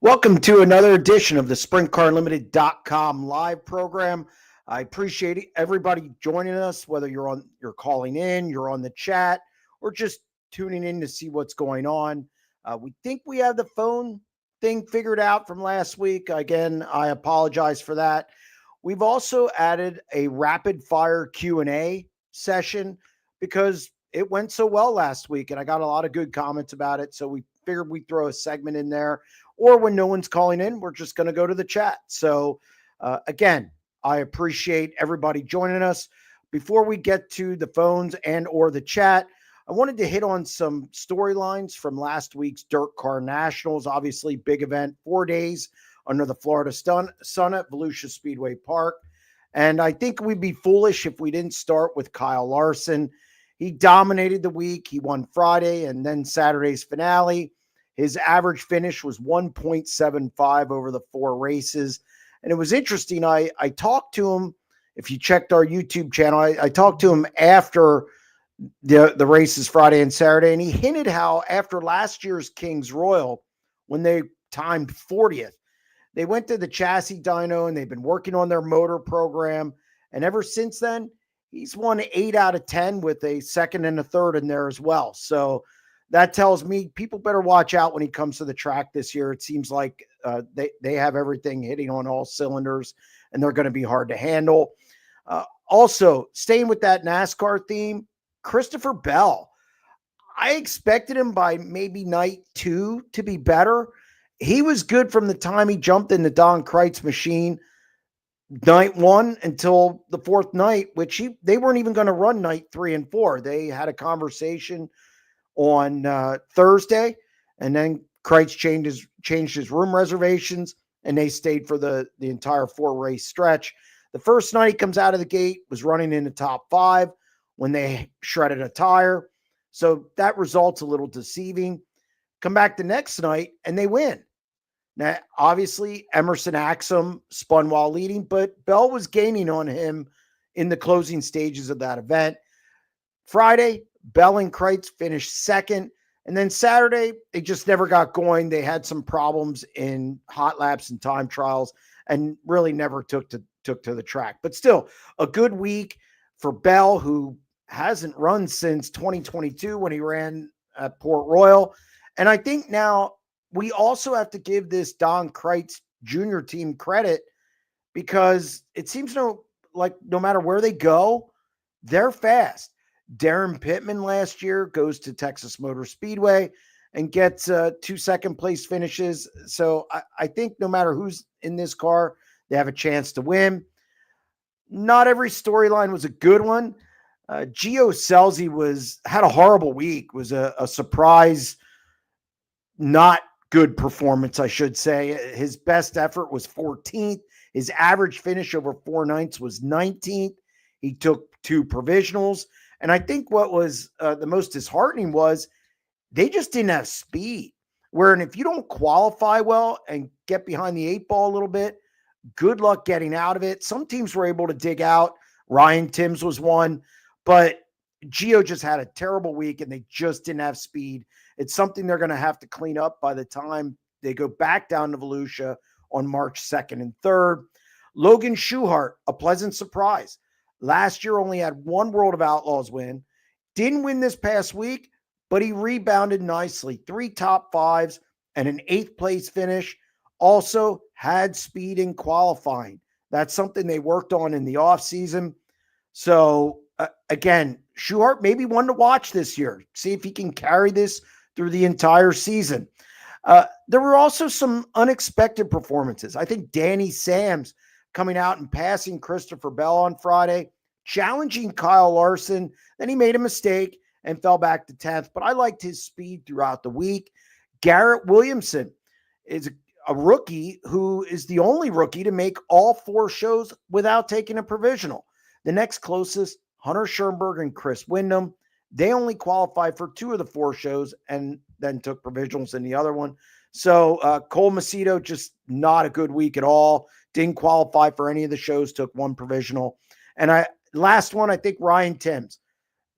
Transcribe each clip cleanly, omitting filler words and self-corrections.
Welcome to another edition of the SprintCarUnlimited.com live program. I appreciate everybody joining us, whether you're calling in, you're on the chat, or just tuning in to see what's going on. We think we have the phone thing figured out from last week. Again, I apologize for that. We've also added a rapid fire Q&A session because it went so well last week and I got a lot of good comments about it. So we figured we'd throw a segment in there, or when no one's calling in, we're just going to go to the chat. So again, I appreciate everybody joining us. Before we get to the phones and or the chat, I wanted to hit on some storylines from last week's Dirt Car Nationals. Obviously, big event, 4 days under the Florida sun at Valusia Speedway Park. And I think we'd be foolish if we didn't start with Kyle Larson. He dominated the week. He won Friday and then Saturday's finale. His average finish was 1.75 over the 4 races. And it was interesting. I talked to him. If you checked our YouTube channel, I talked to him after the races Friday and Saturday, and he hinted how after last year's Kings Royal, when they timed 40th, they went to the chassis dyno and they've been working on their motor program. And ever since then, he's won 8 out of 10 with a second and a third in there as well. So that tells me people better watch out when he comes to the track this year. It seems like they have everything hitting on all cylinders, and they're going to be hard to handle. Also, staying with that NASCAR theme, Christopher Bell. I expected him by maybe night 2 to be better. He was good from the time he jumped in the Don Kreitz machine night 1 until the 4th night, which they weren't even going to run night 3 and 4. They had a conversation on Thursday, and then Kreitz changed his room reservations, and they stayed for the entire 4-race stretch. The first night he comes out of the gate, was running in the top 5 when they shredded a tire. So that result's a little deceiving. Come back the next night, and they win. Now, obviously, Emerson Axum spun while leading, but Bell was gaining on him in the closing stages of that event. Friday, Bell and Kreitz finished second. And then Saturday, they just never got going. They had some problems in hot laps and time trials and really never took to the track. But still, a good week for Bell, who hasn't run since 2022 when he ran at Port Royal. And I think now we also have to give this Don Kreitz Jr. team credit, because it seems like no matter where they go, they're fast. Darren Pittman last year goes to Texas Motor Speedway and gets 2 second-place finishes. So I think no matter who's in this car, they have a chance to win. Not every storyline was a good one. Gio Scelzi had a horrible week, was a surprise, not good performance, I should say. His best effort was 14th. His average finish over 4 nights was 19th. He took 2 provisionals. And I think what was the most disheartening was they just didn't have speed. Wherein if you don't qualify well and get behind the 8 ball a little bit, good luck getting out of it. Some teams were able to dig out. Ryan Timms was one. But Gio just had a terrible week, and they just didn't have speed. It's something they're going to have to clean up by the time they go back down to Volusia on March 2nd and 3rd. Logan Schuchart, a pleasant surprise. Last year only had 1 World of Outlaws win. Didn't win this past week, but he rebounded nicely. 3 top 5s and an 8th place finish. Also had speed in qualifying. That's something they worked on in the offseason. So, again, Schuchart maybe one to watch this year. See if he can carry this through the entire season. There were also some unexpected performances. I think Danny Sams coming out and passing Christopher Bell on Friday, challenging Kyle Larson. Then he made a mistake and fell back to 10th, but I liked his speed throughout the week. Garrett Williamson is a rookie who is the only rookie to make all 4 shows without taking a provisional. The next closest, Hunter Schoenberg and Chris Windham. They only qualified for 2 of the 4 shows and then took provisionals in the other one. So Cole Macedo, just not a good week at all. Didn't qualify for any of the shows, took 1 provisional. And last one, I think Ryan Timms.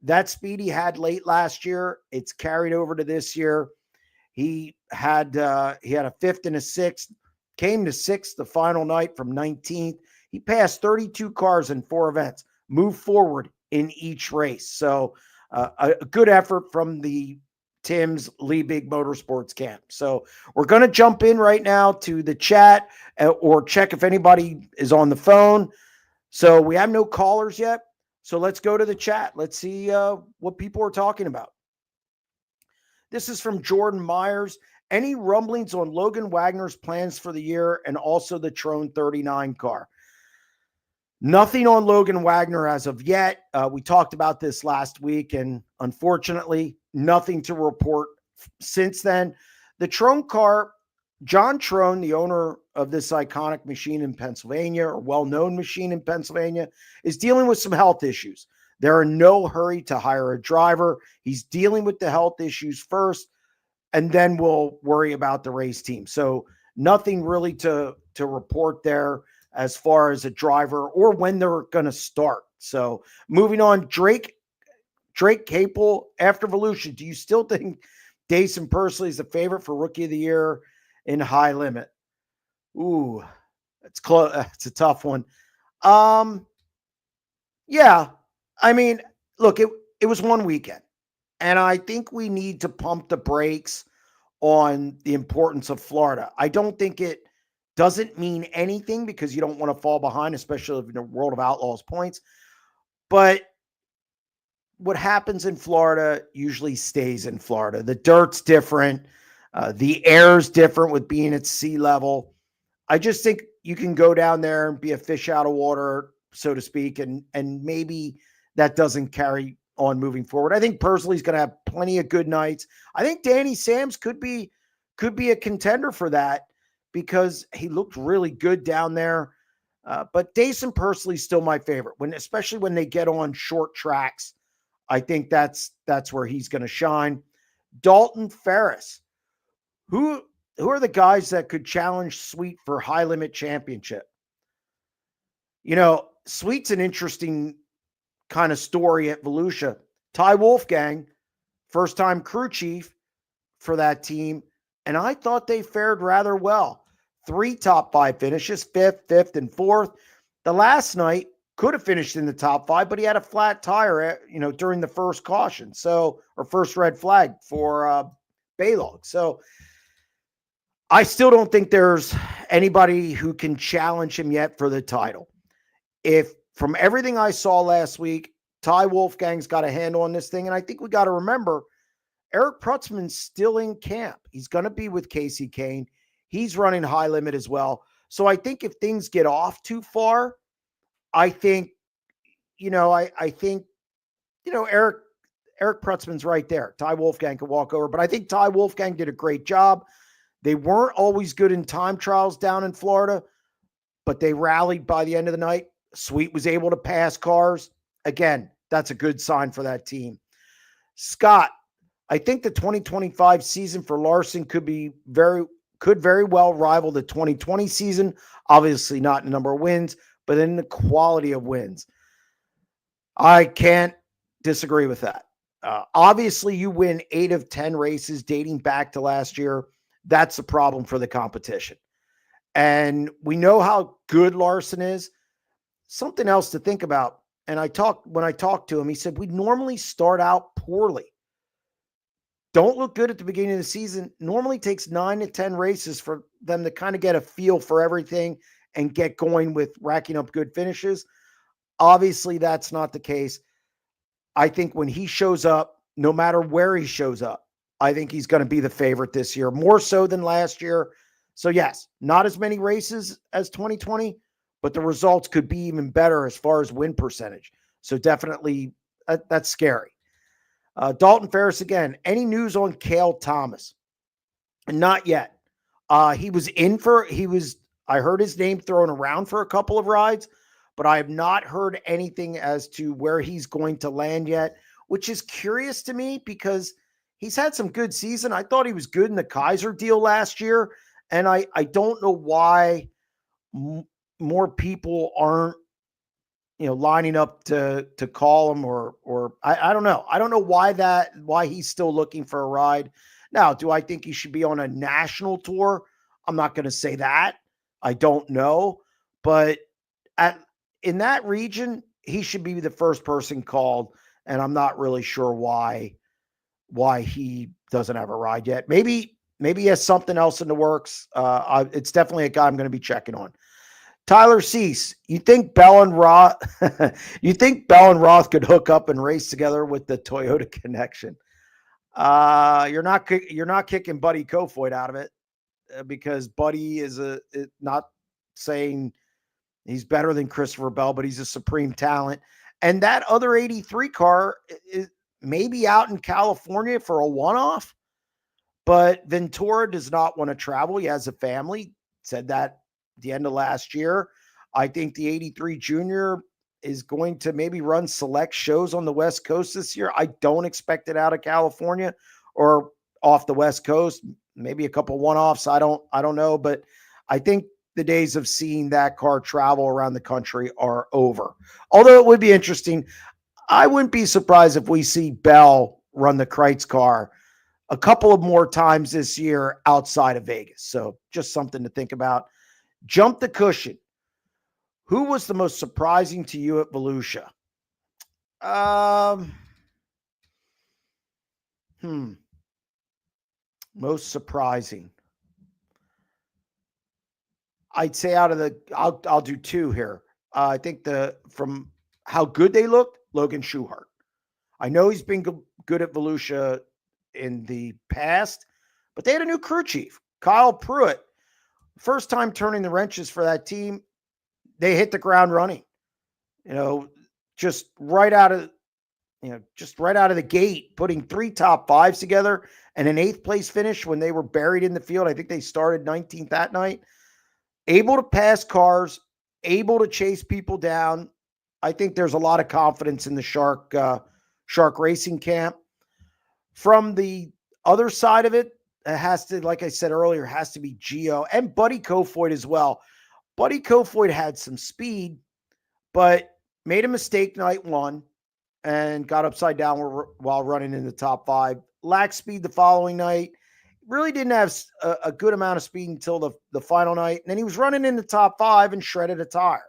That speed he had late last year, it's carried over to this year. He had a fifth and a sixth, came to sixth the final night from 19th. He passed 32 cars in 4 events, moved forward in each race. So a good effort from the Tim's Lee Big Motorsports camp. So we're going to jump in right now to the chat or check if anybody is on the phone. So we have no callers yet. So let's go to the chat. Let's see what people are talking about. This is from Jordan Myers. Any rumblings on Logan Wagner's plans for the year and also the Trone 39 car? Nothing on Logan Wagner as of yet. We talked about this last week, and unfortunately, nothing to report since then. The Trone car, John Trone, the owner of this iconic machine in Pennsylvania, or well-known machine in Pennsylvania, is dealing with some health issues. They're in no hurry to hire a driver. He's dealing with the health issues first, and then we'll worry about the race team. So nothing really to report there as far as a driver or when they're going to start. So moving on, Drake Capel, after Valusia, do you still think Dason Pursley is the favorite for Rookie of the Year in high limit? Ooh, it's close. It's a tough one. Yeah. I mean, look, it was one weekend, and I think we need to pump the brakes on the importance of Florida. I don't think it doesn't mean anything because you don't want to fall behind, especially in the World of Outlaws points. But what happens in Florida usually stays in Florida. The dirt's different. The air's different with being at sea level. I just think you can go down there and be a fish out of water, so to speak, and maybe that doesn't carry on moving forward. I think Pursley's going to have plenty of good nights. I think Danny Sams could be a contender for that because he looked really good down there. But Dason Pursley's still my favorite, especially when they get on short tracks. I think that's where he's going to shine. Dalton Ferris. Who are the guys that could challenge Sweet for high limit championship? You know, Sweet's an interesting kind of story at Valusia. Ty Wolfgang, first time crew chief for that team, and I thought they fared rather well. 3 top 5 finishes, fifth, and fourth. The last night could have finished in the top 5, but he had a flat tire, during the first caution, or first red flag for Baylog. So I still don't think there's anybody who can challenge him yet for the title. If from everything I saw last week, Ty Wolfgang's got a handle on this thing, and I think we got to remember Eric Prutzman's still in camp. He's going to be with Casey Kane. He's running high limit as well. So I think if things get off too far, I think, Eric Prutzman's right there. Ty Wolfgang could walk over, but I think Ty Wolfgang did a great job. They weren't always good in time trials down in Florida, but they rallied by the end of the night. Sweet was able to pass cars. Again, that's a good sign for that team. Scott, I think the 2025 season for Larson could very well rival the 2020 season. Obviously not in the number of wins, but in the quality of wins. I can't disagree with that. Obviously, you win 8 of 10 races dating back to last year. That's the problem for the competition. And we know how good Larson is. Something else to think about. And when I talked to him, he said, we normally start out poorly. Don't look good at the beginning of the season. Normally takes 9 to 10 races for them to kind of get a feel for everything and get going with racking up good finishes. Obviously, that's not the case. I think when he shows up, no matter where he shows up, I think he's going to be the favorite this year, more so than last year. So yes, not as many races as 2020, but the results could be even better as far as win percentage. So definitely that's scary. Dalton Ferris again. Any news on Cale Thomas? Not yet. I heard his name thrown around for a couple of rides, but I have not heard anything as to where he's going to land yet, which is curious to me because he's had some good season. I thought he was good in the Kaiser deal last year, and I don't know why more people aren't lining up to call him or I don't know. I don't know why he's still looking for a ride. Now, do I think he should be on a national tour? I'm not going to say that. I don't know. But at in that region, he should be the first person called, and I'm not really sure why he doesn't have a ride yet. Maybe he has something else in the works. It's definitely a guy I'm going to be checking on. Tyler Cease, you think Bell and Roth, you think Bell and Roth could hook up and race together with the Toyota connection? You're not kicking Buddy Kofoid out of it because Buddy is not saying he's better than Christopher Bell, but he's a supreme talent. And that other 83 car is maybe out in California for a one-off, but Ventura does not want to travel. He has a family, said that at the end of last year. I think the 83 Junior is going to maybe run select shows on the West Coast this year. I don't expect it out of California or off the West Coast. Maybe a couple one-offs. I don't know, but I think the days of seeing that car travel around the country are over. Although it would be interesting. I wouldn't be surprised if we see Bell run the Kreitz car a couple of more times this year outside of Vegas. So just something to think about. Jump the cushion. Who was the most surprising to you at Valusia? Most surprising. I'd say out of the, I'll do two here. I think from how good they looked, Logan Schuchart. I know he's been good at Valusia in the past, but they had a new crew chief, Kyle Pruitt. First time turning the wrenches for that team, they hit the ground running. Just right out of the gate, putting 3 top 5s together and an 8th place finish when they were buried in the field. I think they started 19th that night. Able to pass cars, able to chase people down. I think there's a lot of confidence in the Shark Racing camp. From the other side of it, it has to, like I said earlier, has to be Gio and Buddy Kofoid as well. Buddy Kofoid had some speed, but made a mistake night one and got upside down while running in the top 5. Lacked speed the following night. Really didn't have a good amount of speed until the final night. And then he was running in the top 5 and shredded a tire.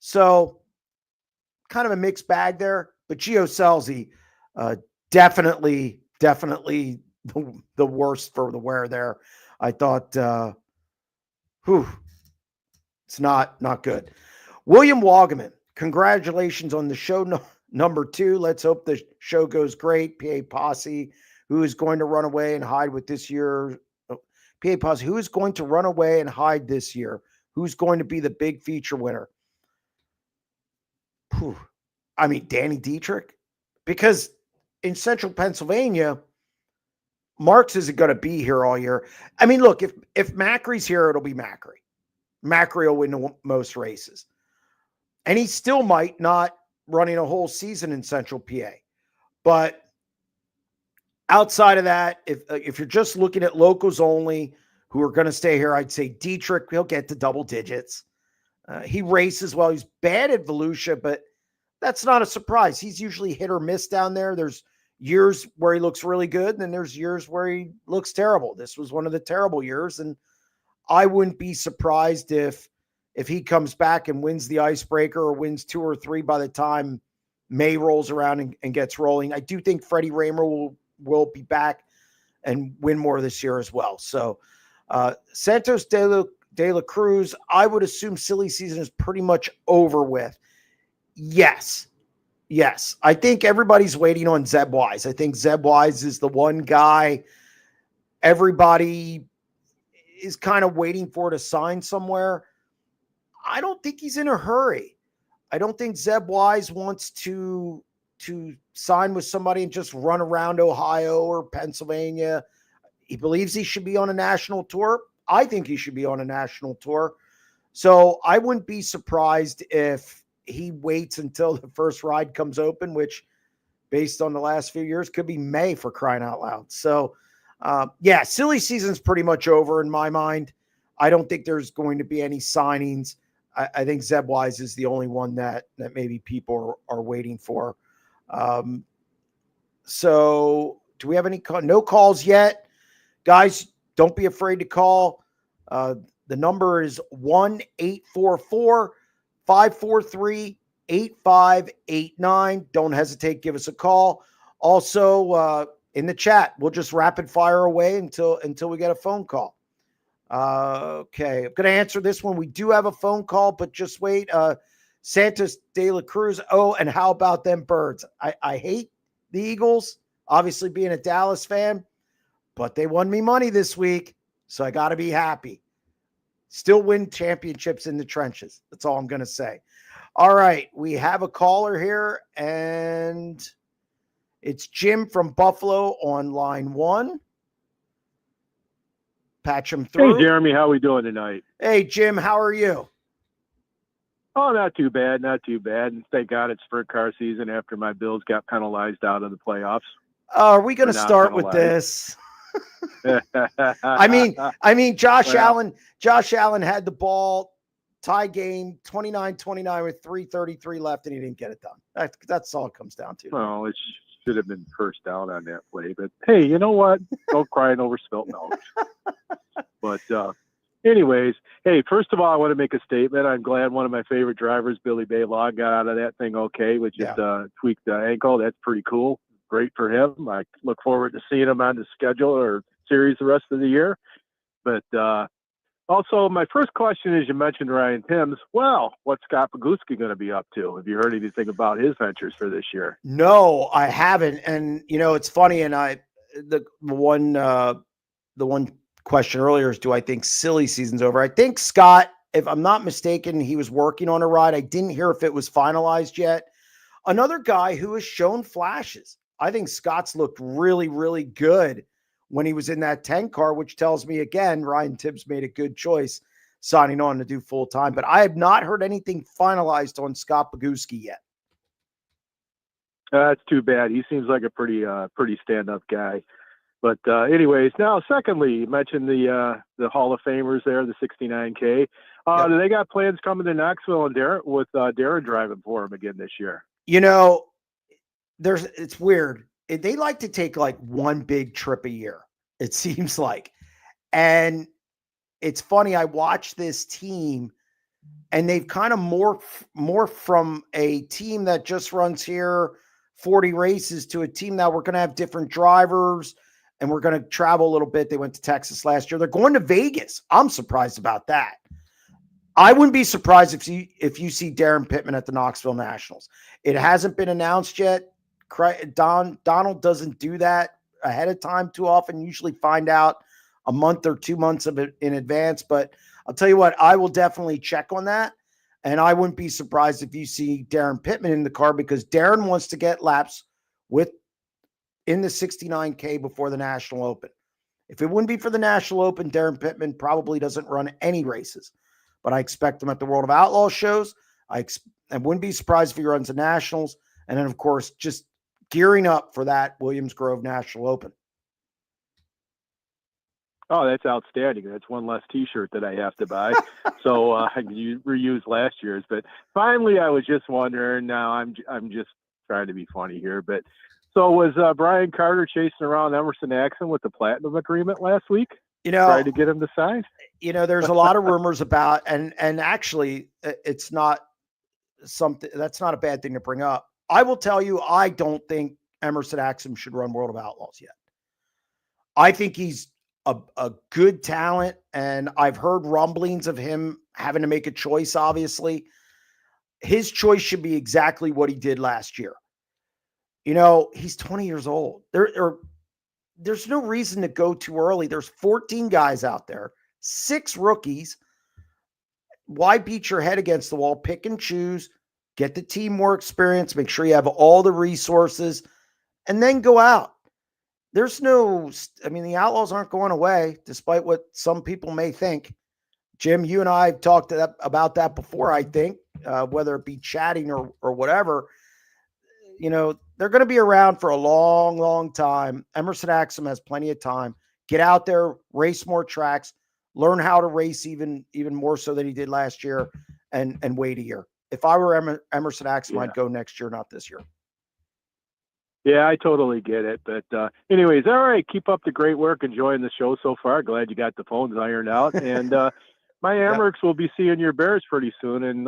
So kind of a mixed bag there. But Gio Scelzi, definitely the worst for the wear there. I thought, it's not good. William Wagaman, congratulations on the show number 2. Let's hope the show goes great. PA Posse, who is going to run away and hide with this year. PA Posse, who is going to run away and hide this year? Who's going to be the big feature winner? I mean, Danny Dietrich, because in central Pennsylvania, Marks isn't going to be here all year. I mean, look, if Macri's here, it'll be Macri. Macri will win the most races. And he still might not running a whole season in central PA. But outside of that, if you're just looking at locals only who are going to stay here, I'd say Dietrich, he'll get to double digits. He races well. He's bad at Valusia, but that's not a surprise. He's usually hit or miss down there. There's years where he looks really good, and then there's years where he looks terrible. This was one of the terrible years, and I wouldn't be surprised if he comes back and wins the icebreaker or wins 2 or 3 by the time May rolls around and gets rolling. I do think Freddie Raymer will be back and win more this year as well. So Santos de la Cruz, I would assume silly season is pretty much over with. Yes. I think everybody's waiting on Zeb Wise. I think Zeb Wise is the one guy everybody is kind of waiting for to sign somewhere. I don't think he's in a hurry. I don't think Zeb Wise wants to sign with somebody and just run around Ohio or Pennsylvania. He believes he should be on a national tour. I think he should be on a national tour. So I wouldn't be surprised if he waits until the first ride comes open, which based on the last few years could be May, for crying out loud. So silly season's pretty much over in my mind. I don't think there's going to be any signings. I think Zeb Wise is the only one that maybe people are waiting for. So do we have any no calls yet? Guys, don't be afraid to call. The number is 1-844-543-8589. Don't hesitate. Give us a call. Also, in the chat, we'll just rapid fire away until we get a phone call. Okay, I'm going to answer this one. We do have a phone call, but just wait. Santos de la Cruz. Oh, and how about them Birds? I hate the Eagles, obviously being a Dallas fan, but they won me money this week, so I got to be happy. Still win championships in the trenches. That's all I'm going to say. All right, we have a caller here, and it's Jim from Buffalo on line 1. Patch him through. Hey, Jeremy, how are we doing tonight? Hey, Jim, how are you? Oh, not too bad, not too bad. And thank God it's sprint car season after my Bills got penalized out of the playoffs. Are we going to start with this? I mean, Josh Allen had the ball, tie game, 29-29 with 3:33 left, and he didn't get it done. That's all it comes down to. Well, it should have been first down on that play. But, hey, you know what? Don't cry over spilt milk. But anyways, hey, first of all, I want to make a statement. I'm glad one of my favorite drivers, Billy Baylog, got out of that thing okay with just tweaked ankle. That's pretty cool. Great for him. I look forward to seeing him on the schedule or series the rest of the year. But also, my first question is, you mentioned Ryan Timms. Well, what's Scott Pogowski going to be up to? Have you heard anything about his ventures for this year? No, I haven't. And, it's funny. And the one question earlier is, do I think silly season's over? I think Scott, if I'm not mistaken, he was working on a ride. I didn't hear if it was finalized yet. Another guy who has shown flashes. I think Scott's looked really, really good when he was in that 10 car, which tells me, again, Ryan Tibbs made a good choice signing on to do full time. But I have not heard anything finalized on Scott Pogowski yet. That's too bad. He seems like a pretty stand-up guy. But anyways, now, secondly, you mentioned the Hall of Famers there, the 69K. Yep. Do they got plans coming to Knoxville and Darren driving for him again this year? It's weird. They like to take like one big trip a year, it seems like. And it's funny, I watched this team and they've kind of morphed from a team that just runs here 40 races to a team that we're going to have different drivers and we're going to travel a little bit. They went to Texas last year. They're going to Vegas. I'm surprised about that. I wouldn't be surprised if you see Darren Pittman at the Knoxville Nationals. It hasn't been announced yet. Donald doesn't do that ahead of time too often. Usually find out a month or 2 months of it in advance. But I'll tell you what, I will definitely check on that. And I wouldn't be surprised if you see Darren Pittman in the car, because Darren wants to get laps in the 69K before the National Open. If it wouldn't be for the National Open, Darren Pittman probably doesn't run any races. But I expect him at the World of Outlaws shows. I wouldn't be surprised if he runs the Nationals. And then, of course, just gearing up for that Williams Grove National Open. Oh, that's outstanding. That's one less T-shirt that I have to buy. So I can reuse last year's. But finally, I was just wondering. Now I'm just trying to be funny here. But so was Brian Carter chasing around Emerson Axon with the Platinum Agreement last week? Trying to get him to sign. There's a lot of rumors about, and actually, it's not something that's not a bad thing to bring up. I will tell you, I don't think Emerson Axum should run World of Outlaws yet. I think he's a good talent, and I've heard rumblings of him having to make a choice, obviously. His choice should be exactly what he did last year. He's 20 years old. There's no reason to go too early. There's 14 guys out there, 6 rookies. Why beat your head against the wall? Pick and choose. Get the team more experience, make sure you have all the resources, and then go out. The Outlaws aren't going away, despite what some people may think. Jim, you and I have talked about that before, I think, whether it be chatting or whatever. They're going to be around for a long, long time. Emerson Axum has plenty of time. Get out there, race more tracks, learn how to race even more so than he did last year, and wait a year. If I were Emerson Axum, I'd go next year, not this year. Yeah, I totally get it. But anyways, all right, keep up the great work. Enjoying the show so far. Glad you got the phones ironed out. And my Yep. Amerks will be seeing your Bears pretty soon. And,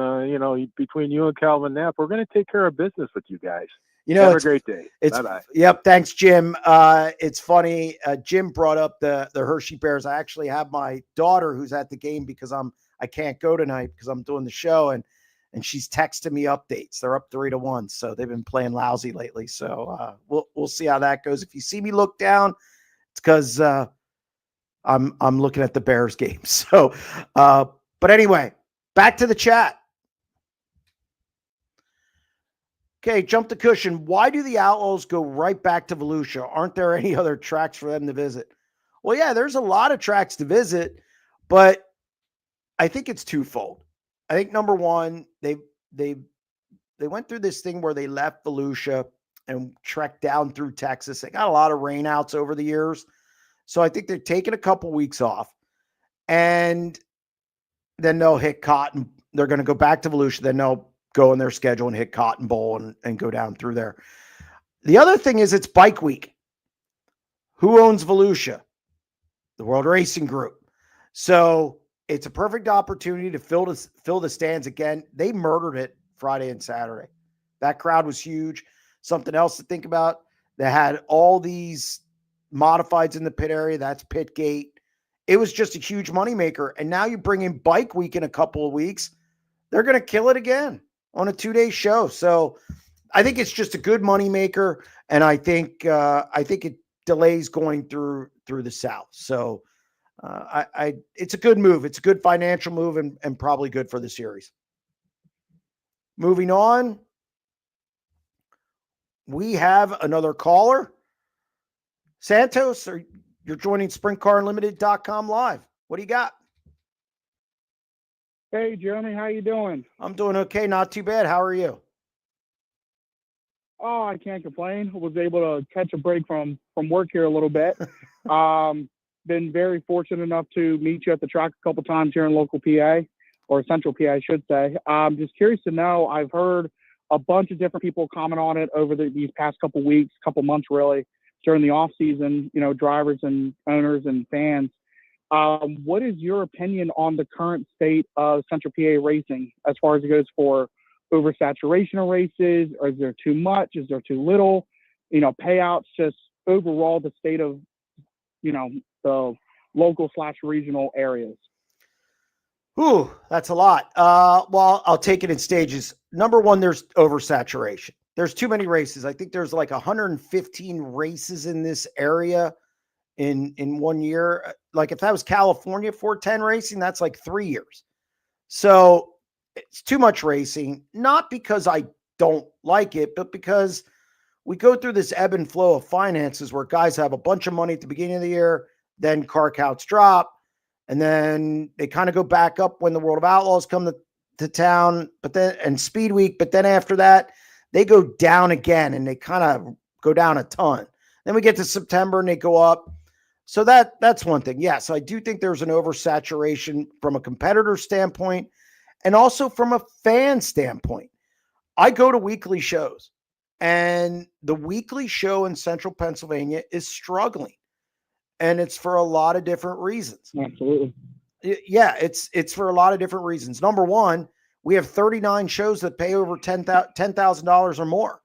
between you and Calvin Knapp, we're going to take care of business with you guys. Have a great day. Bye-bye. Yep. Thanks, Jim. It's funny. Jim brought up the Hershey Bears. I actually have my daughter who's at the game because I can't go tonight because I'm doing the show, and she's texting me updates. They're up 3-1. So they've been playing lousy lately. So we'll see how that goes. If you see me look down, it's because I'm looking at the Bears game. So but anyway, back to the chat. Okay, jump the cushion. Why do the Outlaws go right back to Valusia? Aren't there any other tracks for them to visit? Well, yeah, there's a lot of tracks to visit, but I think it's twofold. I think number one, they went through this thing where they left Valusia and trekked down through Texas. They got a lot of rainouts over the years. So I think they're taking a couple weeks off, and then they'll hit Cotton. They're going to go back to Valusia. Then they'll go in their schedule and hit Cotton Bowl and go down through there. The other thing is it's bike week. Who owns Valusia? The World Racing Group. So it's a perfect opportunity to fill the stands again. They murdered it Friday and Saturday. That crowd was huge. Something else to think about. They had all these modifieds in the pit area. That's pit gate. It was just a huge moneymaker. And now you bring in bike week in a couple of weeks. They're going to kill it again on a 2-day show. So I think it's just a good moneymaker. And I think it delays going through the South. So it's a good move. It's a good financial move and probably good for the series. Moving on. We have another caller. Santos, you're joining SprintCarUnlimited.com live. What do you got? Hey, Jeremy, how you doing? I'm doing okay. Not too bad. How are you? Oh, I can't complain. I was able to catch a break from work here a little bit. Been very fortunate enough to meet you at the track a couple times here in local PA, or central PA, I should say. Just curious to know, I've heard a bunch of different people comment on it over these past couple weeks, couple months really, during the off season, drivers and owners and fans. What is your opinion on the current state of Central PA racing as far as it goes for oversaturation of races? Or is there too much? Is there too little? Payouts, just overall the state of, the local/regional areas. Ooh, that's a lot. Well, I'll take it in stages. Number one, there's oversaturation. There's too many races. I think there's like 115 races in this area in 1 year. Like if that was California 410 racing, that's like 3 years. So it's too much racing, not because I don't like it, but because we go through this ebb and flow of finances where guys have a bunch of money at the beginning of the year, then car counts drop, and then they kind of go back up when the World of Outlaws come to town, and Speed Week, but then after that, they go down again, and they kind of go down a ton. Then we get to September and they go up. So that's one thing. Yes, I do think there's an oversaturation from a competitor standpoint and also from a fan standpoint. I go to weekly shows, and the weekly show in central Pennsylvania is struggling, and it's for a lot of different reasons. Absolutely. Yeah, it's for a lot of different reasons. Number one, we have 39 shows that pay over $10,000 or more.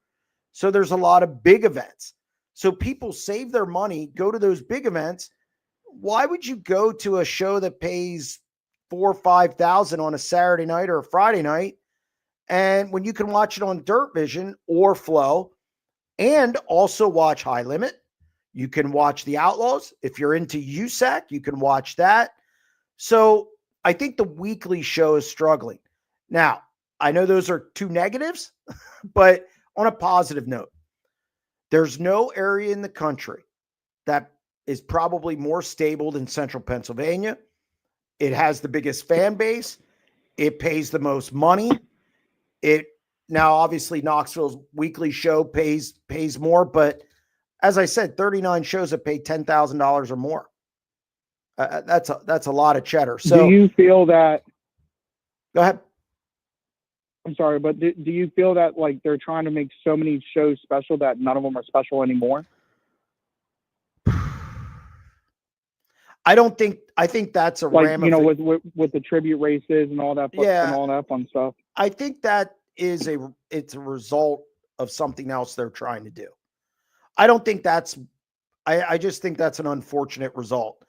So there's a lot of big events. So people save their money, go to those big events. Why would you go to a show that pays $4,000 or $5,000 on a Saturday night or a Friday night, and when you can watch it on Dirt Vision or Flow, and also watch High Limit? You can watch the Outlaws. If you're into USAC, you can watch that. So I think the weekly show is struggling. Now, I know those are two negatives, but on a positive note, there's no area in the country that is probably more stable than central Pennsylvania. It has the biggest fan base. It pays the most money. Now, obviously, Knoxville's weekly show pays more, but as I said, 39 shows that pay $10,000 or more. That's a lot of cheddar. So do you feel that? Go ahead. I'm sorry, but do you feel that like they're trying to make so many shows special that none of them are special anymore? I don't think. I think that's a Like, you know, ramification. with the tribute races and all that and Yeah, all that fun stuff. I think that it's a result of something else they're trying to do. I don't think that's. I just think that's an unfortunate result.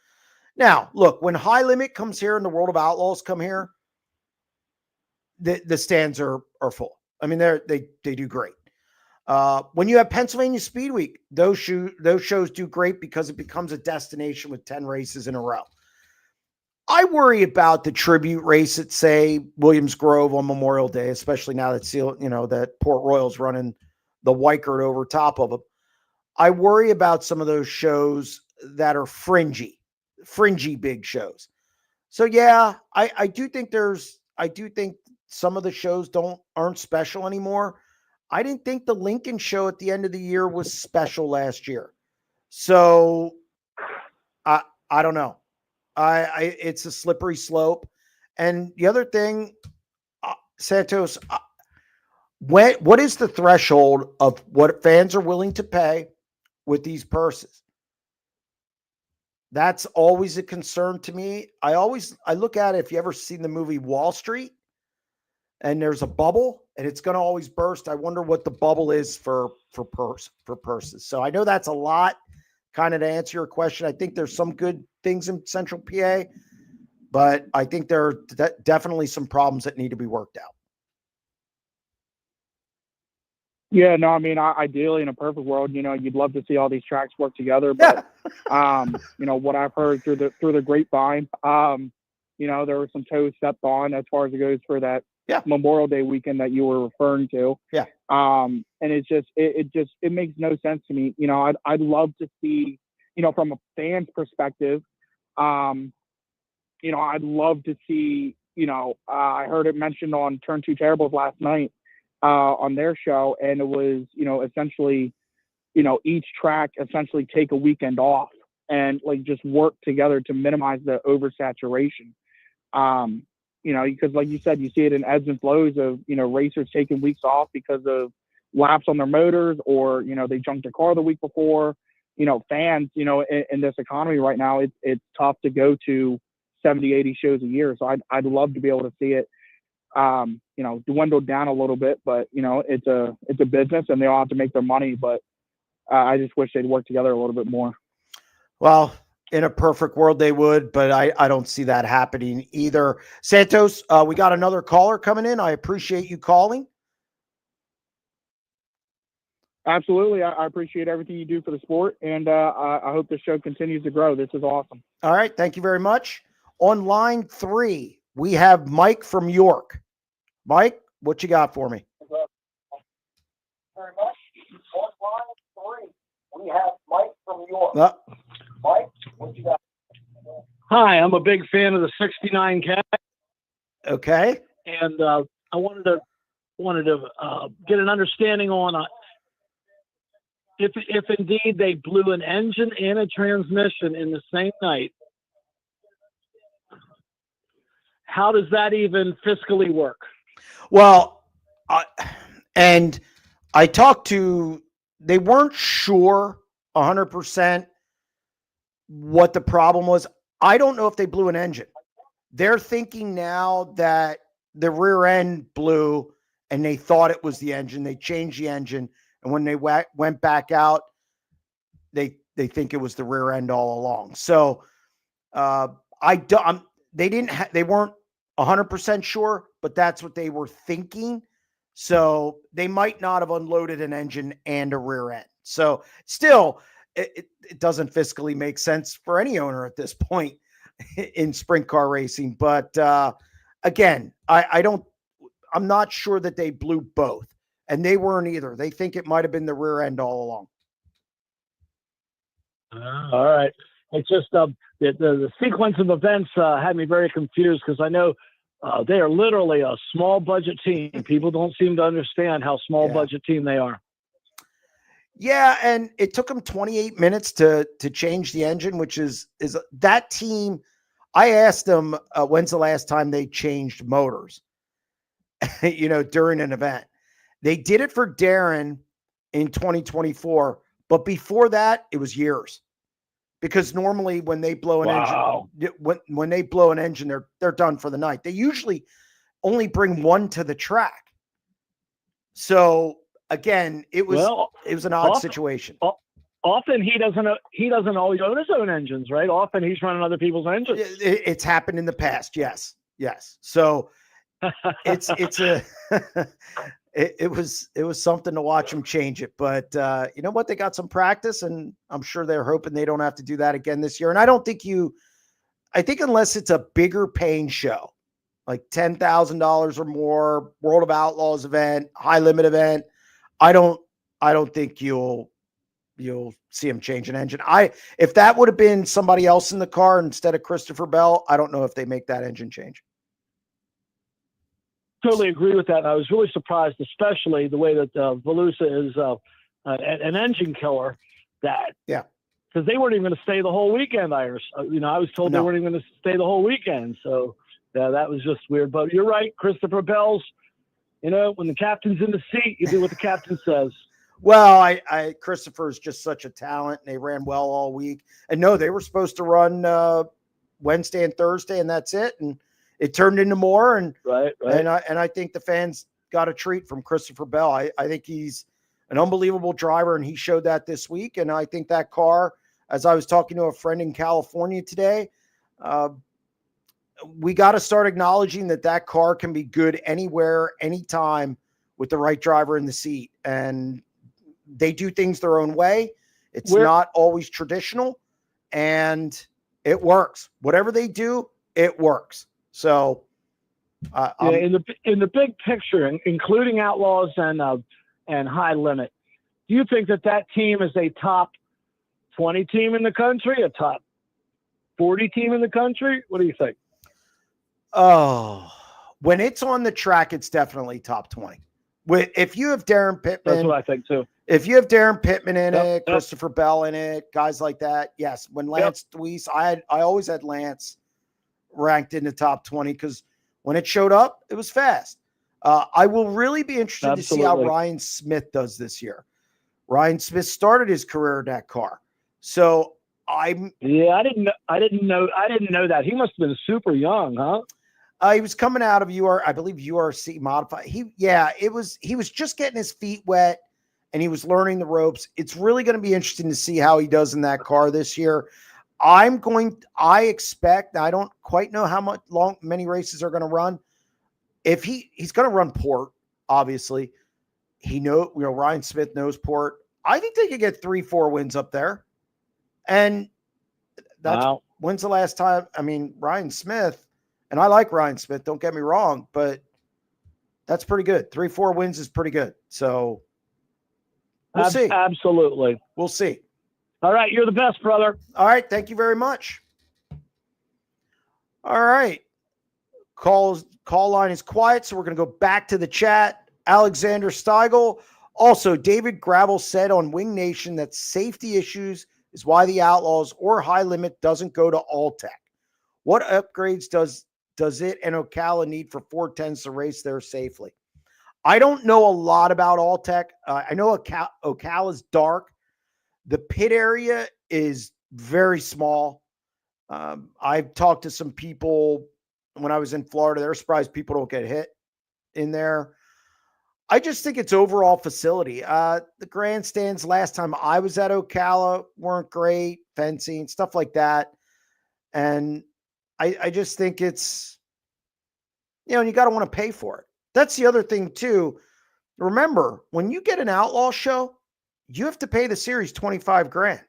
Now, look, when High Limit comes here and the World of Outlaws come here, the stands are full. I mean, they do great. When you have Pennsylvania Speed Week, those shows do great because it becomes a destination with 10 races in a row. I worry about the tribute race at, say, Williams Grove on Memorial Day, especially now that that Port Royal's running the Weikert over top of them. I worry about some of those shows that are fringy big shows. So yeah, I do think some of the shows aren't special anymore. I didn't think the Lincoln show at the end of the year was special last year. So I don't know. It's a slippery slope. And the other thing, Santos, what is the threshold of what fans are willing to pay with these purses? That's always a concern to me. I look at it, if you ever seen the movie Wall Street and there's a bubble and it's going to always burst. I wonder what the bubble is for purses. So I know that's a lot kind of to answer your question. I think there's some good things in Central PA, but I think there are definitely some problems that need to be worked out. Yeah, no, I mean, ideally in a perfect world, you'd love to see all these tracks work together. But, what I've heard through the grapevine, there were some toes stepped on as far as it goes for that Memorial Day weekend that you were referring to. Yeah. And it's just, it makes no sense to me. I'd love to see, from a fan's perspective, I'd love to see, I heard it mentioned on Turn 2 Terribles last night, on their show, and it was essentially each track essentially take a weekend off and like just work together to minimize the oversaturation. Because like you said, you see it in ebbs and flows of racers taking weeks off because of laps on their motors, or they junked their car the week before. Fans in this economy right now, it's tough to go to 70-80 shows a year, so I'd love to be able to see it dwindled down a little bit, but it's a business and they all have to make their money. But I just wish they'd work together a little bit more. Well, in a perfect world they would, but I don't see that happening either. Santos, we got another caller coming in. I appreciate you calling. Absolutely. I appreciate everything you do for the sport, and I hope the show continues to grow. This is awesome. All right. Thank you very much. On line 3, we have Mike from York. Mike, what you got for me? Very much. On line 3, we have Mike from York. Mike, what you got? Hi, I'm a big fan of the '69 Cat. Okay. And I wanted to get an understanding on if indeed they blew an engine and a transmission in the same night. How does that even fiscally work? Well, and I talked to, they weren't sure 100% what the problem was. I don't know if they blew an engine. They're thinking now that the rear end blew and they thought it was the engine. They changed the engine, and when they went back out, they think it was the rear end all along. So they weren't 100% sure, but that's what they were thinking. So they might not have unloaded an engine and a rear end. So still, it doesn't fiscally make sense for any owner at this point in sprint car racing. But again, I'm not sure that they blew both, and they weren't either. They think it might have been the rear end all along. All right. It's just the sequence of events had me very confused, because I know they are literally a small budget team. People don't seem to understand how small budget team they are. Yeah, and it took them 28 minutes to change the engine, which is that team. I asked them when's the last time they changed motors, during an event. They did it for Darren in 2024, but before that, it was years. Because normally when they blow an engine, when they blow an engine, they're done for the night. They usually only bring one to the track. So again, it was an odd situation. Often he doesn't always own his own engines, right? Often he's running other people's engines. It's happened in the past. Yes. So it was something to watch him change it, but you know what? They got some practice, and I'm sure they're hoping they don't have to do that again this year. And I think unless it's a bigger paying show, like $10,000 or more, World of Outlaws event, high limit event, I don't think you'll see him change an engine. If that would have been somebody else in the car instead of Christopher Bell, I don't know if they make that engine change. Totally agree with that. And I was really surprised, especially the way that Valusia is an engine killer. Because they weren't even going to stay the whole weekend. I was told they weren't even going to stay the whole weekend. So that was just weird. But you're right, Christopher Bell's. When the captain's in the seat, you do what the captain says. Well, Christopher's just such a talent, and they ran well all week. And no, they were supposed to run Wednesday and Thursday, and that's it. And it turned into more, and right. And I think the fans got a treat from Christopher Bell. I think he's an unbelievable driver, and he showed that this week. And I think that car, as I was talking to a friend in California today, we got to start acknowledging that car can be good anywhere, anytime, with the right driver in the seat. And they do things their own way. It's not always traditional, and it works. Whatever they do, it works. So, in the big picture, including Outlaws and High Limit, do you think that team is a top 20 team in the country, a top 40 team in the country? What do you think? Oh, when it's on the track, it's definitely top 20. If you have Darren Pittman, that's what I think too. If you have Darren Pittman in it, Christopher Bell in it, guys like that, yes. When Lance Deweese, I always had Lance ranked in the top 20 because when it showed up, it was fast. I will really be interested to see how Ryan Smith does this year. Ryan Smith started his career in that car, so I didn't know that. He must have been super young, huh? He was coming out of URC modified. He was just getting his feet wet, and he was learning the ropes. It's really going to be interesting to see how he does in that car this year. I expect, I don't quite know how many races are going to run. If he's going to run Port, obviously. Ryan Smith knows Port. I think they could get 3-4 wins up there. And when's the last time? I mean, Ryan Smith, and I like Ryan Smith, don't get me wrong, but that's pretty good. 3-4 wins is pretty good. So we'll see. Absolutely. We'll see. All right. You're the best, brother. All right. Thank you very much. All right. Call line is quiet, so we're going to go back to the chat. Alexander Steigel. Also, David Gravel said on Wing Nation that safety issues is why the Outlaws or High Limit doesn't go to All-Tech. What upgrades does it and Ocala need for 410s to race there safely? I don't know a lot about All-Tech. I know Ocala's dark. The pit area is very small. I've talked to some people when I was in Florida. They're surprised people don't get hit in there. I just think it's overall facility. The grandstands last time I was at Ocala weren't great, fencing, stuff like that. And I just think it's, and you got to want to pay for it. That's the other thing too. Remember, when you get an Outlaw show, you have to pay the series $25,000.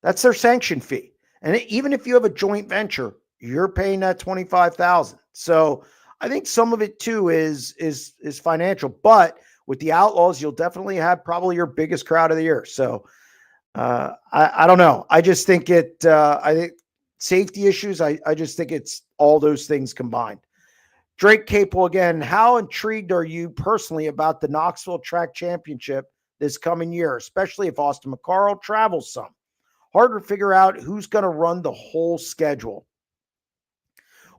That's their sanction fee. And even if you have a joint venture, you're paying that $25,000. So I think some of it too is financial, but with the Outlaws, you'll definitely have probably your biggest crowd of the year. So I don't know. I just think I think safety issues. I just think it's all those things combined. Drake Capel again. How intrigued are you personally about the Knoxville Track Championship this coming year, especially if Austin McCarl travels some? Hard to figure out who's going to run the whole schedule.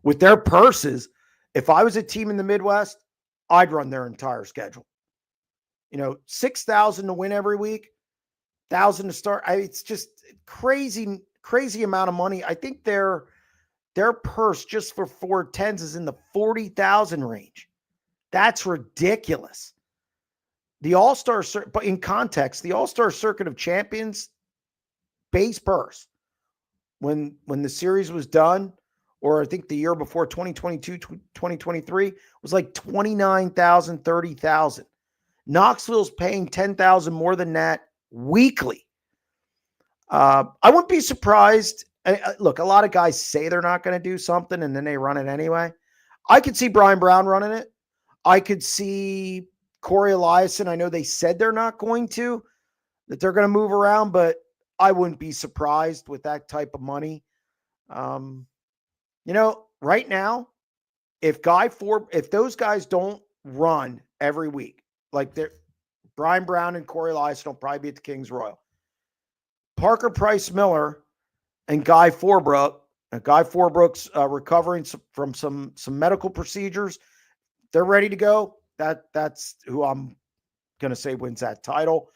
With their purses, if I was a team in the Midwest, I'd run their entire schedule. 6,000 to win every week, 1,000 to start. It's just crazy amount of money. I think their purse just for 410s is in the 40,000 range. That's ridiculous. The All-Star, but in context, the All-Star Circuit of Champions base purse when the series was done, or I think the year before 2022, 2023, was like 29,000, 30,000. Knoxville's paying 10,000 more than that weekly. I wouldn't be surprised. Look, a lot of guys say they're not going to do something and then they run it anyway. I could see Brian Brown running it. I could see Corey Eliason. I know they said they're not going to, that they're going to move around, but I wouldn't be surprised with that type of money. Right now, if those guys don't run every week, like Brian Brown and Corey Eliason will probably be at the Kings Royal. Parker Price Miller and Guy Forbrook. Guy Forbrook's recovering from some medical procedures. They're ready to go. That's who I'm going to say wins that title.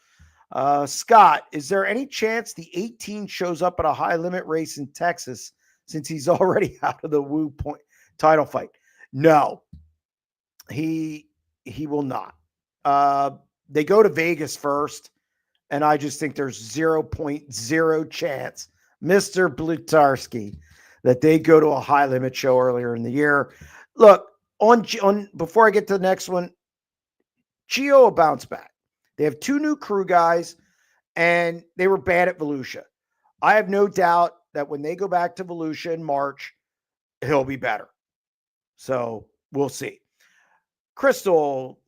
Scott, is there any chance the 18 shows up at a high limit race in Texas since he's already out of the Woo Point title fight? No, he will not. They go to Vegas first, and I just think there's 0.0 chance, Mr. Blutarski, that they go to a high limit show earlier in the year. Look, on before I get to the next one, Gio will bounce back. They have 2 new crew guys, and they were bad at Valusia. I have no doubt that when they go back to Valusia in March, he'll be better. So we'll see. Crystal,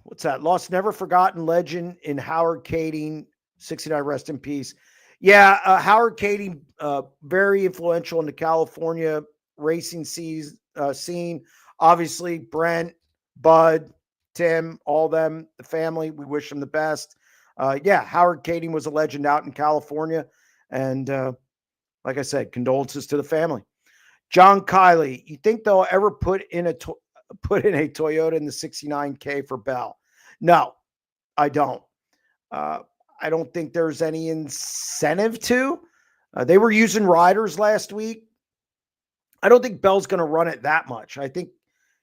what's that? Lost Never Forgotten legend in Howard Kading, 69, rest in peace. Yeah, Howard Kading, very influential in the California racing scene. Obviously, Brent, Bud, Tim, all them, the family, we wish them the best. Howard Kading was a legend out in California. And like I said, condolences to the family. John Kiley, you think they'll ever put in a Toyota in the 69K for Bell? No, I don't. I don't think there's any incentive to. They were using riders last week. I don't think Bell's going to run it that much. I think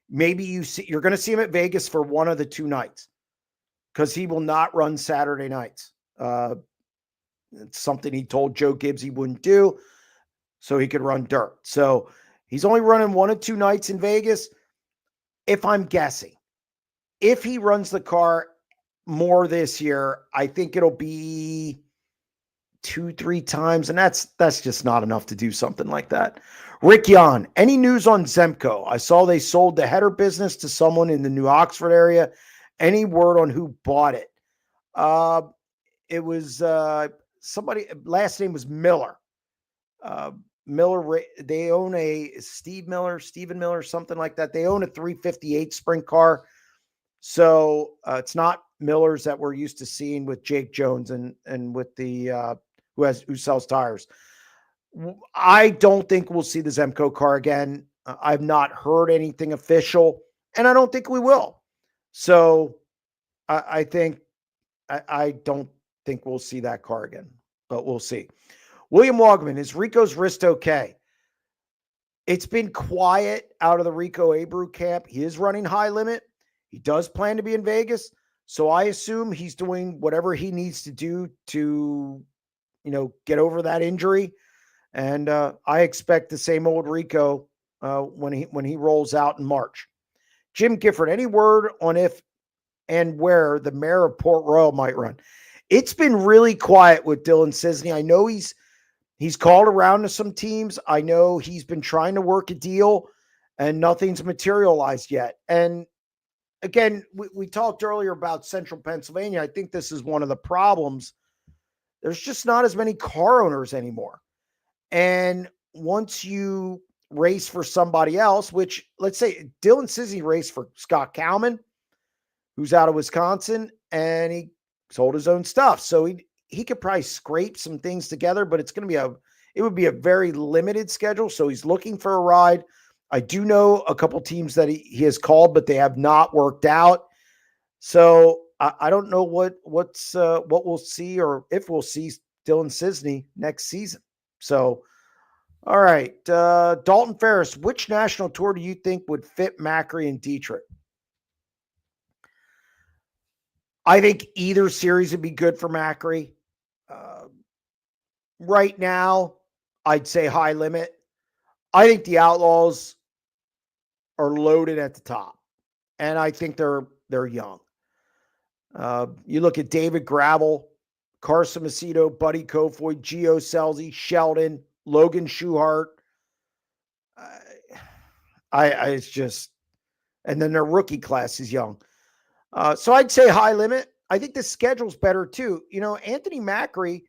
maybe you're going to see him at Vegas for one of the 2 nights because he will not run Saturday nights. It's something he told Joe Gibbs he wouldn't do so he could run dirt. So he's only running 1 of 2 nights in Vegas. If I'm guessing, if he runs the car more this year, I think it'll be 2-3 times, and that's just not enough to do something like that. Rick Yan, any news on Zemco? I saw they sold the header business to someone in the New Oxford area. Any word on who bought it? It was somebody, last name was Miller. Miller, they own a Stephen Miller, something like that. They own a 358 sprint car. So it's not Millers that we're used to seeing with Jake Jones and with the who sells tires. I don't think we'll see the Zemco car again. I've not heard anything official, and I don't think we will. So I don't think we'll see that car again, but we'll see. William Wogman, is Rico's wrist okay? It's been quiet out of the Rico Abreu camp. He is running high limit. He does plan to be in Vegas. So I assume he's doing whatever he needs to do to, get over that injury. And I expect the same old Rico when he rolls out in March. Jim Gifford, any word on if and where the mayor of Port Royal might run? It's been really quiet with Dylan Cisney. I know he's called around to some teams. I know he's been trying to work a deal and nothing's materialized yet. And again, we talked earlier about Central Pennsylvania. I think this is one of the problems. There's just not as many car owners anymore. And once you race for somebody else, which let's say Dylan Cisney raced for Scott Cowman, who's out of Wisconsin, and he sold his own stuff. So he could probably scrape some things together, but it would be a very limited schedule. So he's looking for a ride. I do know a couple teams that he has called, but they have not worked out. So I don't know what we'll see or if we'll see Dylan Cisney next season. So, all right, Dalton Ferris, which national tour do you think would fit Macri and Dietrich? I think either series would be good for Macri. Right now, I'd say high limit. I think the Outlaws are loaded at the top, and I think they're young. You look at David Gravel, Carson Macedo, Buddy Kofoid, Gio Selzy, Sheldon, Logan Schuhart. It's just, and then their rookie class is young. So I'd say high limit. I think the schedule's better too. Anthony Macri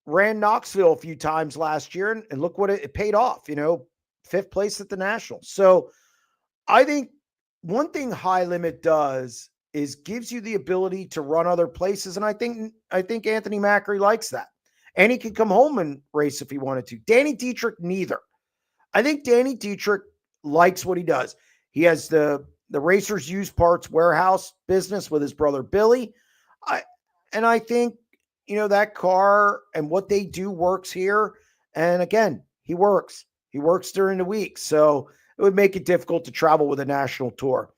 ran Knoxville a few times last year, and look what it paid off, 5th place at the Nationals. So I think one thing high limit does is gives you the ability to run other places. And I think Anthony Macri likes that. And he can come home and race if he wanted to. Danny Dietrich, neither. I think Danny Dietrich likes what he does. He has the Racers Used Parts warehouse business with his brother Billy. I think, that car and what they do works here. And again, he works. He works during the week. So it would make it difficult to travel with a national tour.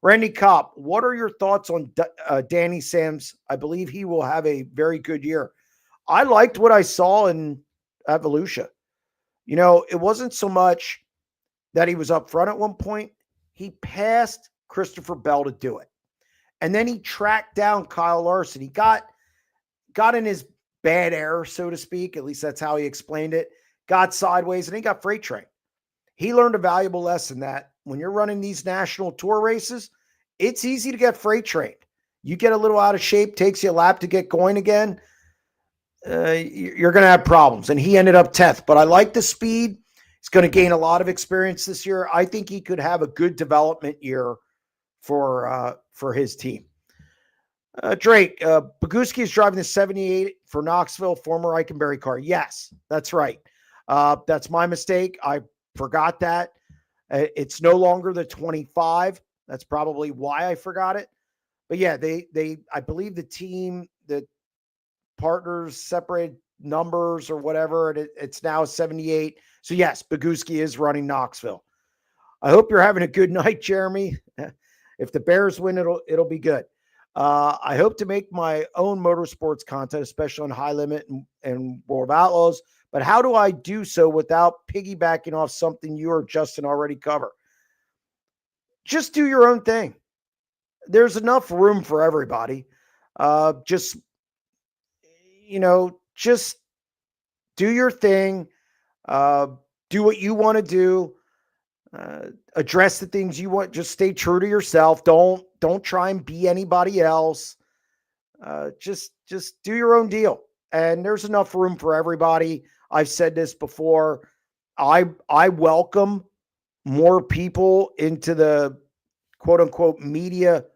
Randy Kopp, what are your thoughts on Danny Sams? I believe he will have a very good year. I liked what I saw at Valusia. It wasn't so much that he was up front at one point. He passed Christopher Bell to do it. And then he tracked down Kyle Larson. He got in his bad air, so to speak. At least that's how he explained it. Got sideways and he got freight trained. He learned a valuable lesson that when you're running these national tour races, it's easy to get freight trained. You get a little out of shape, takes you a lap to get going again, you're going to have problems. And he ended up 10th. But I like the speed. He's going to gain a lot of experience this year. I think he could have a good development year for his team. Drake, Boguski is driving the 78 for Knoxville, former Eikenberry car. Yes, that's right. That's my mistake. I forgot that. It's no longer the 25. That's probably why I forgot it. But yeah, I believe the team, the partners separated numbers or whatever, and it's now 78. So yes, Boguski is running Knoxville. I hope you're having a good night, Jeremy. If the Bears win, it'll be good. I hope to make my own motorsports content, especially on High Limit and World of Outlaws. But how do I do so without piggybacking off something you or Justin already cover? Just do your own thing. There's enough room for everybody. Just do your thing. Do what you want to do. Address the things you want. Just stay true to yourself. Don't try and be anybody else. Just do your own deal. And there's enough room for everybody. I've said this before. I welcome more people into the quote unquote media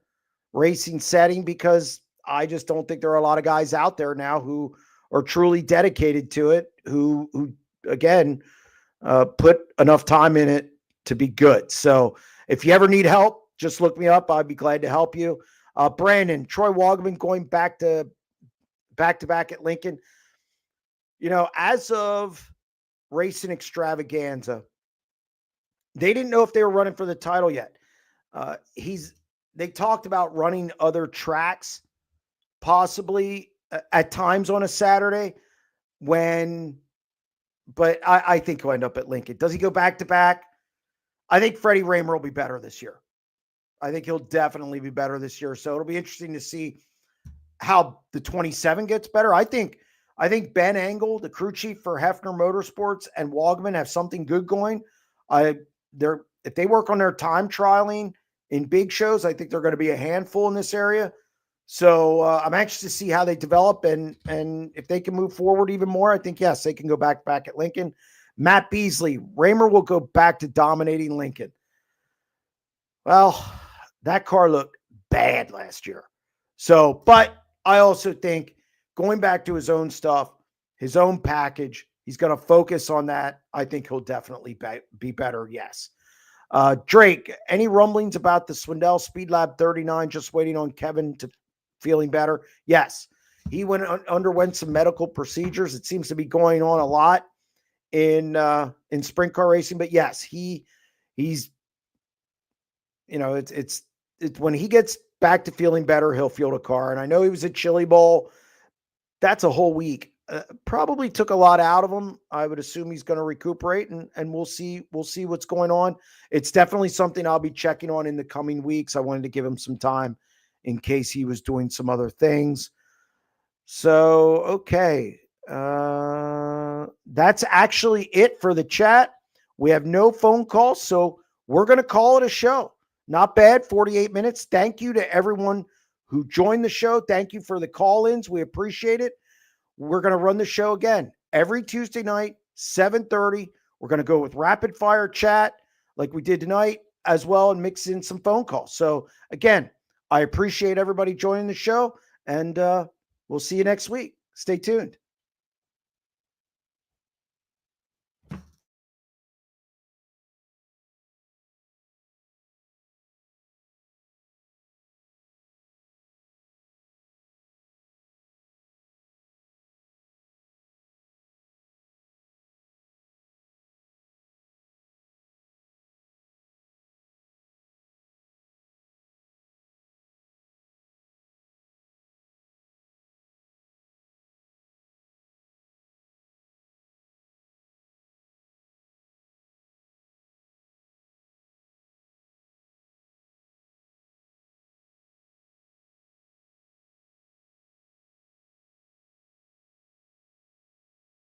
racing setting because I just don't think there are a lot of guys out there now who are truly dedicated to it, who again, put enough time in it to be good. So if you ever need help, just look me up. I'd be glad to help you. Brandon, Troy Wogman going back to back at Lincoln. As of Racing Extravaganza, they didn't know if they were running for the title yet. They talked about running other tracks, possibly at times on a Saturday but I think he'll end up at Lincoln. Does he go back to back? I think Freddie Raymer will be better this year. I think he'll definitely be better this year. So it'll be interesting to see how the 27 gets better. I think Ben Engel, the crew chief for Hefner Motorsports, and Wogman have something good going. If they work on their time trialing in big shows, I think they're going to be a handful in this area. So I'm anxious to see how they develop and if they can move forward even more. I think, yes, they can go back at Lincoln. Matt Beasley, Raymer will go back to dominating Lincoln. Well, that car looked bad last year. So, but I also think going back to his own stuff, his own package, he's going to focus on that. I think he'll definitely be better. Yes. Drake, any rumblings about the Swindell Speed Lab 39 just waiting on Kevin to feeling better? Yes. He underwent some medical procedures. It seems to be going on a lot in sprint car racing, but yes, he's, you know, it's when he gets back to feeling better, he'll field a car. And I know he was at Chili Bowl. That's a whole week. Probably took a lot out of him. I would assume he's going to recuperate, and we'll see what's going on. It's definitely something I'll be checking on in the coming weeks. I wanted to give him some time in case he was doing some other things. So, okay. That's actually it for the chat. We have no phone calls, so we're going to call it a show. Not bad, 48 minutes. Thank you to everyone who joined the show. Thank you for the call-ins. We appreciate it. We're going to run the show again every Tuesday night, 7:30. We're going to go with rapid fire chat like we did tonight as well, and mix in some phone calls. So again, I appreciate everybody joining the show, and we'll see you next week. Stay tuned.